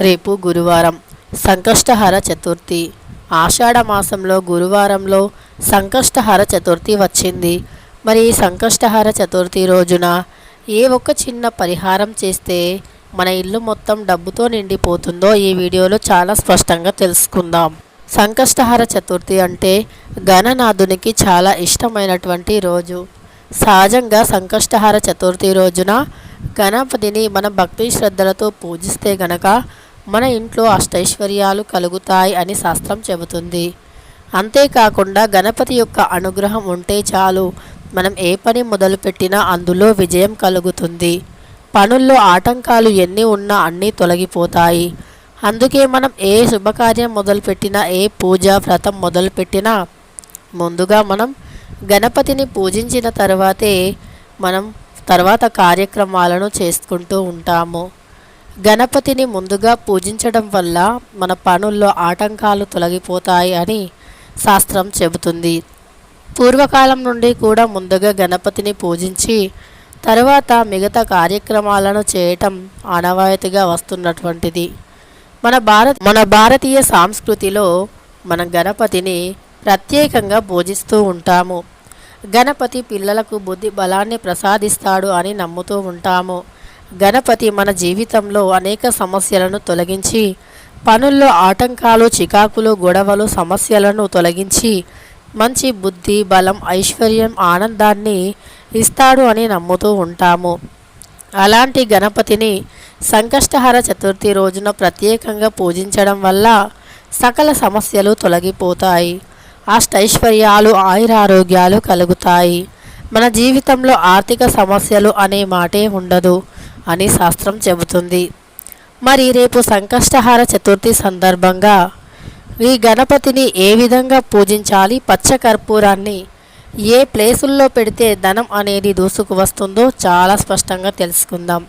రేపు గురువారం సంకష్టహర చతుర్థి. ఆషాఢ మాసంలో గురువారంలో సంకష్టహర చతుర్థి వచ్చింది. మరి ఈ సంకష్టహర చతుర్థి రోజున ఏ ఒక్క చిన్న పరిహారం చేస్తే మన ఇల్లు మొత్తం డబ్బుతో నిండిపోతుందో ఈ వీడియోలో చాలా స్పష్టంగా తెలుసుకుందాం. సంకష్టహర చతుర్థి అంటే గణనాథునికి చాలా ఇష్టమైనటువంటి రోజు. సహజంగా సంకష్టహర చతుర్థి రోజున గణపతిని మన భక్తి శ్రద్ధలతో పూజిస్తే గనక మన ఇంట్లో అష్టైశ్వర్యాలు కలుగుతాయి అని శాస్త్రం చెబుతుంది. అంతేకాకుండా గణపతి యొక్క అనుగ్రహం ఉంటే చాలు, మనం ఏ పని మొదలుపెట్టినా అందులో విజయం కలుగుతుంది. పనుల్లో ఆటంకాలు ఎన్ని ఉన్నా అన్నీ తొలగిపోతాయి. అందుకే మనం ఏ శుభకార్యం మొదలుపెట్టినా, ఏ పూజ వ్రతం మొదలుపెట్టినా ముందుగా మనం గణపతిని పూజించిన తర్వాతే మనం తర్వాత కార్యక్రమాలను చేసుకుంటూ ఉంటాము. గణపతిని ముందుగా పూజించడం వల్ల మన పనుల్లో ఆటంకాలు తొలగిపోతాయి అని శాస్త్రం చెబుతుంది. పూర్వకాలం నుండి కూడా ముందుగా గణపతిని పూజించి తర్వాత మిగతా కార్యక్రమాలను చేయటం ఆనవాయితీగా వస్తున్నటువంటిది. మన భారతీయ సంస్కృతిలో మనం గణపతిని ప్రత్యేకంగా పూజిస్తూ ఉంటాము. గణపతి పిల్లలకు బుద్ధి బలాన్ని ప్రసాదిస్తాడు అని నమ్ముతూ ఉంటాము. గణపతి మన జీవితంలో అనేక సమస్యలను తొలగించి, పనుల్లో ఆటంకాలు, చికాకులు, గొడవలు, సమస్యలను తొలగించి మంచి బుద్ధి, బలం, ఐశ్వర్యం, ఆనందాన్ని ఇస్తాడు అని నమ్ముతూ ఉంటాము. అలాంటి గణపతిని సంకష్టహర చతుర్థి రోజున ప్రత్యేకంగా పూజించడం వల్ల సకల సమస్యలు తొలగిపోతాయి, అష్టైశ్వర్యాలు, ఆయురారోగ్యాలు కలుగుతాయి. మన జీవితంలో ఆర్థిక సమస్యలు అనే మాటే ఉండదు అని శాస్త్రం చెబుతుంది. మరి రేపు సంకష్టహర చతుర్థి సందర్భంగా ఈ గణపతిని ఏ విధంగా పూజించాలి, పచ్చకర్పూరాన్ని ఏ ప్లేసుల్లో పెడితే ధనం అనేది దూసుకు వస్తుందో చాలా స్పష్టంగా తెలుసుకుందాం.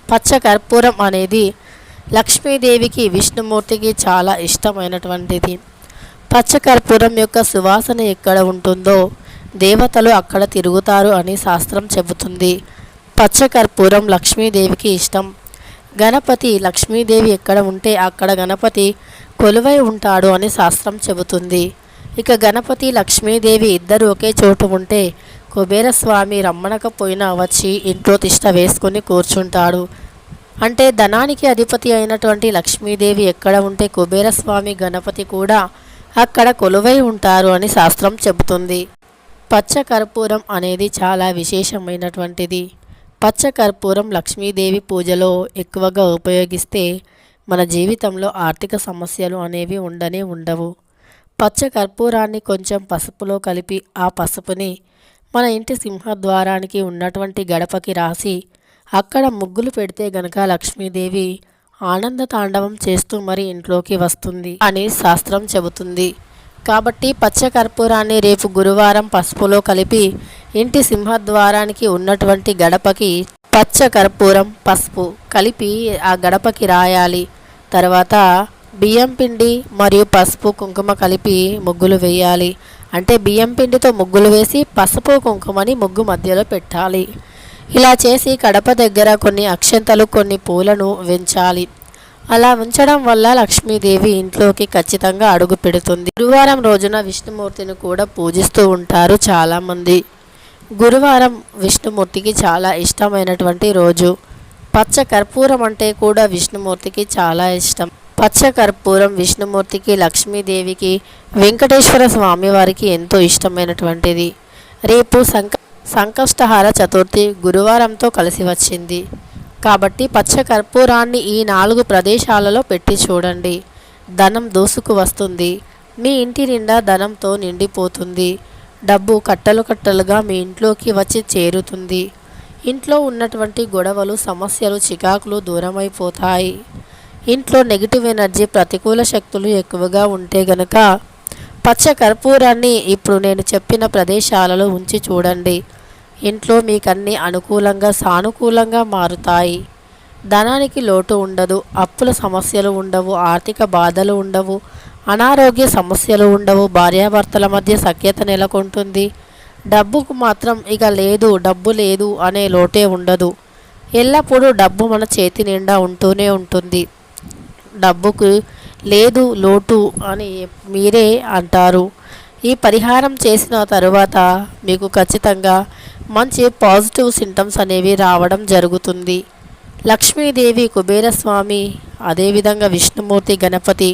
పచ్చకర్పూరం అనేది లక్ష్మీదేవికి, విష్ణుమూర్తికి చాలా ఇష్టమైనటువంటిది. పచ్చకర్పూరం యొక్క సువాసన ఎక్కడ ఉంటుందో దేవతలు అక్కడ తిరుగుతారు అని శాస్త్రం చెబుతుంది. పచ్చకర్పూరం లక్ష్మీదేవికి ఇష్టం. గణపతి, లక్ష్మీదేవి ఎక్కడ ఉంటే అక్కడ గణపతి కొలువై ఉంటాడు అని శాస్త్రం చెబుతుంది. ఇక గణపతి, లక్ష్మీదేవి ఇద్దరు ఒకే చోటు ఉంటే కుబేరస్వామి రమ్మనకపోయినా వచ్చి ఇంట్లో తిష్ట వేసుకొని కూర్చుంటాడు. అంటే ధనానికి అధిపతి అయినటువంటి లక్ష్మీదేవి ఎక్కడ ఉంటే కుబేరస్వామి, గణపతి కూడా అక్కడ కొలువై ఉంటారు అని శాస్త్రం చెబుతుంది. పచ్చకర్పూరం అనేది చాలా విశేషమైనటువంటిది. పచ్చకర్పూరం లక్ష్మీదేవి పూజలో ఎక్కువగా ఉపయోగిస్తే మన జీవితంలో ఆర్థిక సమస్యలు అనేవి ఉండవు. పచ్చకర్పూరాన్ని కొంచెం పసుపులో కలిపి ఆ పసుపుని మన ఇంటి సింహద్వారానికి ఉన్నటువంటి గడపకి రాసి అక్కడ ముగ్గులు పెడితే గనక లక్ష్మీదేవి ఆనంద తాండవం చేస్తూ మరి ఇంట్లోకి వస్తుంది అని శాస్త్రం చెబుతుంది. కాబట్టి పచ్చకర్పూరాన్ని రేపు గురువారం పసుపులో కలిపి ఇంటి సింహద్వారానికి ఉన్నటువంటి గడపకి పచ్చకర్పూరం, పసుపు కలిపి ఆ గడపకి రాయాలి. తర్వాత బియ్యం పిండి మరియు పసుపు, కుంకుమ కలిపి ముగ్గులు వేయాలి. అంటే బియ్యం పిండితో ముగ్గులు వేసి పసుపు, కుంకుమని ముగ్గు మధ్యలో పెట్టాలి. ఇలా చేసి గడప దగ్గర కొన్ని అక్షంతలు, కొన్ని పూలను ఉంచాలి. అలా ఉంచడం వల్ల లక్ష్మీదేవి ఇంట్లోకి ఖచ్చితంగా అడుగు పెడుతుంది. గురువారం రోజున విష్ణుమూర్తిని కూడా పూజిస్తూ ఉంటారు చాలామంది. గురువారం విష్ణుమూర్తికి చాలా ఇష్టమైనటువంటి రోజు. పచ్చకర్పూరం అంటే కూడా విష్ణుమూర్తికి చాలా ఇష్టం. పచ్చకర్పూరం విష్ణుమూర్తికి, లక్ష్మీదేవికి, వెంకటేశ్వర స్వామి వారికి ఎంతో ఇష్టమైనటువంటిది. రేపు సంకష్టహర చతుర్థి గురువారంతో కలిసి వచ్చింది కాబట్టి పచ్చకర్పూరాన్ని ఈ 4 ప్రదేశాలలో పెట్టి చూడండి. ధనం దూసుకు వస్తుంది. మీ ఇంటి నిండా ధనంతో నిండిపోతుంది. డబ్బు కట్టలు కట్టలుగా మీ ఇంట్లోకి వచ్చి చేరుతుంది. ఇంట్లో ఉన్నటువంటి గొడవలు, సమస్యలు, చికాకులు దూరమైపోతాయి. ఇంట్లో నెగిటివ్ ఎనర్జీ, ప్రతికూల శక్తులు ఎక్కువగా ఉంటే గనక పచ్చకర్పూరాన్ని ఇప్పుడు నేను చెప్పిన ప్రదేశాలలో ఉంచి చూడండి. ఇంట్లో మీకన్నీ అనుకూలంగా, సానుకూలంగా మారుతాయి. ధనానికి లోటు ఉండదు, అప్పుల సమస్యలు ఉండవు, ఆర్థిక బాధలు ఉండవు, అనారోగ్య సమస్యలు ఉండవు, భార్యాభర్తల మధ్య సఖ్యత నెలకొంటుంది. డబ్బుకు మాత్రం ఇక లేదు, డబ్బు లేదు అనే లోటే ఉండదు. ఎల్లప్పుడూ డబ్బు మన చేతి నిండా ఉంటూనే ఉంటుంది. డబ్బుకు లేదు లోటు అని మీరే అంటారు. ఈ పరిహారం చేసిన తరువాత మీకు ఖచ్చితంగా మంచి పాజిటివ్ సింటమ్స్ అనేవి రావడం జరుగుతుంది. లక్ష్మీదేవి, కుబేరస్వామి, అదేవిధంగా విష్ణుమూర్తి, గణపతి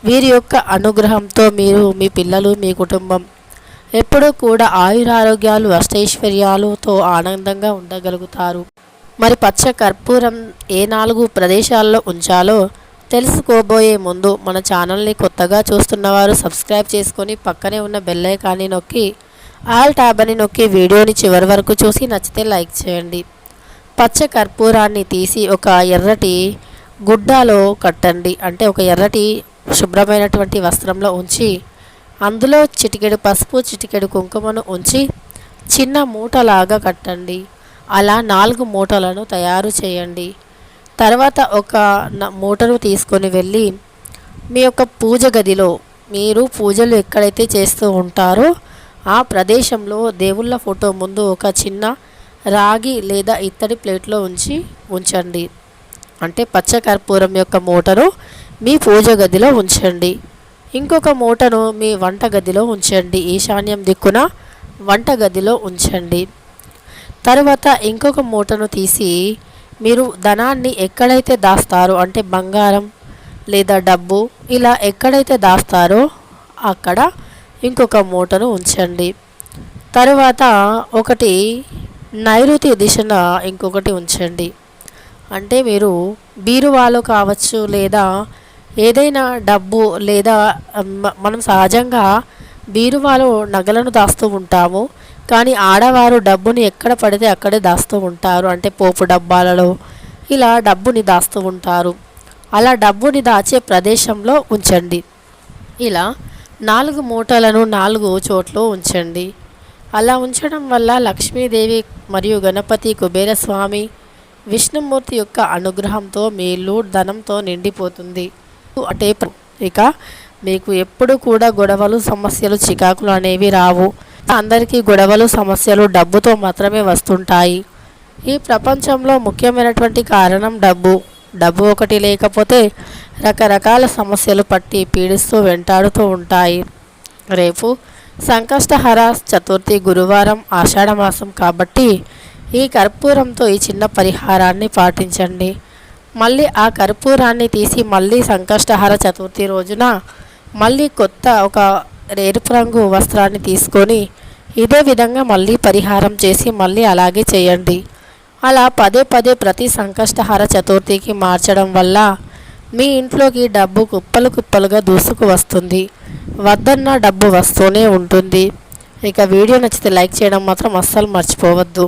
వీరి యొక్క అనుగ్రహంతో మీరు, మీ పిల్లలు, మీ కుటుంబం ఎప్పుడూ కూడా ఆయురారోగ్యాలు, అష్టైశ్వర్యాలతో ఆనందంగా ఉండగలుగుతారు. మరి పచ్చ కర్పూరం ఏ 4 ప్రదేశాల్లో ఉంచాలో తెలుసుకోబోయే ముందు మన ఛానల్ని కొత్తగా చూస్తున్నవారు సబ్స్క్రైబ్ చేసుకొని పక్కనే ఉన్న బెల్ ఐకాన్ని నొక్కి ఆల్ ట్యాబ్ అని నొక్కి వీడియోని చివరి వరకు చూసి నచ్చితే లైక్ చేయండి. పచ్చ కర్పూరాన్ని తీసి ఒక ఎర్రటి గుడ్డలో కట్టండి. అంటే ఒక ఎర్రటి శుభ్రమైనటువంటి వస్త్రంలో ఉంచి అందులో చిటికెడు పసుపు, చిటికెడు కుంకుమను ఉంచి చిన్న మూటలాగా కట్టండి. అలా 4 మూటలను తయారు చేయండి. తర్వాత ఒక మూటను తీసుకొని వెళ్ళి మీ యొక్క పూజ గదిలో, మీరు పూజలు ఎక్కడైతే చేస్తూ ఉంటారో ఆ ప్రదేశంలో దేవుళ్ళ ఫోటో ముందు ఒక చిన్న రాగి లేదా ఇత్తడి ప్లేట్లో ఉంచండి. అంటే పచ్చ కర్పూరం యొక్క మూటను మీ పూజ గదిలో ఉంచండి. ఇంకొక మూటను మీ వంట గదిలో ఉంచండి. ఈశాన్యం దిక్కున వంట గదిలో ఉంచండి. తర్వాత ఇంకొక మూటను తీసి మీరు ధనాన్ని ఎక్కడైతే దాస్తారో, అంటే బంగారం లేదా డబ్బు ఇలా ఎక్కడైతే దాస్తారో అక్కడ ఇంకొక మూటను ఉంచండి. తరువాత ఒకటి నైరుతి దిశన ఇంకొకటి ఉంచండి. అంటే మీరు బీరువాలో కావచ్చు, లేదా ఏదైనా డబ్బు, లేదా మనం సహజంగా బీరువాలో నగలను దాస్తూ ఉంటాము. కానీ ఆడవారు డబ్బుని ఎక్కడ పడితే అక్కడే దాస్తూ ఉంటారు. అంటే పోపు డబ్బాలలో ఇలా డబ్బుని దాస్తూ ఉంటారు. అలా డబ్బుని దాచే ప్రదేశంలో ఉంచండి. ఇలా 4 మూటలను 4 చోట్ల ఉంచండి. అలా ఉంచడం వల్ల లక్ష్మీదేవి మరియు గణపతి, కుబేరస్వామి, విష్ణుమూర్తి యొక్క అనుగ్రహంతో మీ ఇల్లు ధనంతో నిండిపోతుంది. అంటే ఇక మీకు ఎప్పుడు కూడా గొడవలు, సమస్యలు, చికాకులు అనేవి రావు. అందరికీ గొడవలు, సమస్యలు డబ్బుతో మాత్రమే వస్తుంటాయి. ఈ ప్రపంచంలో ముఖ్యమైనటువంటి కారణం డబ్బు. డబ్బు ఒకటి లేకపోతే రకరకాల సమస్యలు పట్టి పీడిస్తూ వెంటాడుతూ ఉంటాయి. రేపు సంకష్టహర చతుర్థి, గురువారం, ఆషాఢమాసం కాబట్టి ఈ కర్పూరంతో ఈ చిన్న పరిహారాన్ని పాటించండి. మళ్ళీ ఆ కర్పూరాన్ని తీసి మళ్ళీ సంకష్టహర చతుర్థి రోజున మళ్ళీ కొత్త ఒక ఎరుపు రంగు వస్త్రాన్ని తీసుకొని ఇదే విధంగా మళ్ళీ పరిహారం చేసి మళ్ళీ అలాగే చేయండి. అలా పదే పదే ప్రతి సంకష్టహర చతుర్థికి మార్చడం వల్ల మీ ఇంట్లోకి డబ్బు కుప్పలు కుప్పలుగా దూసుకు వస్తుంది. వద్దన్న డబ్బు వస్తూనే ఉంటుంది. ఇక వీడియో నచ్చితే లైక్ చేయడం మాత్రం అస్సలు మర్చిపోవద్దు.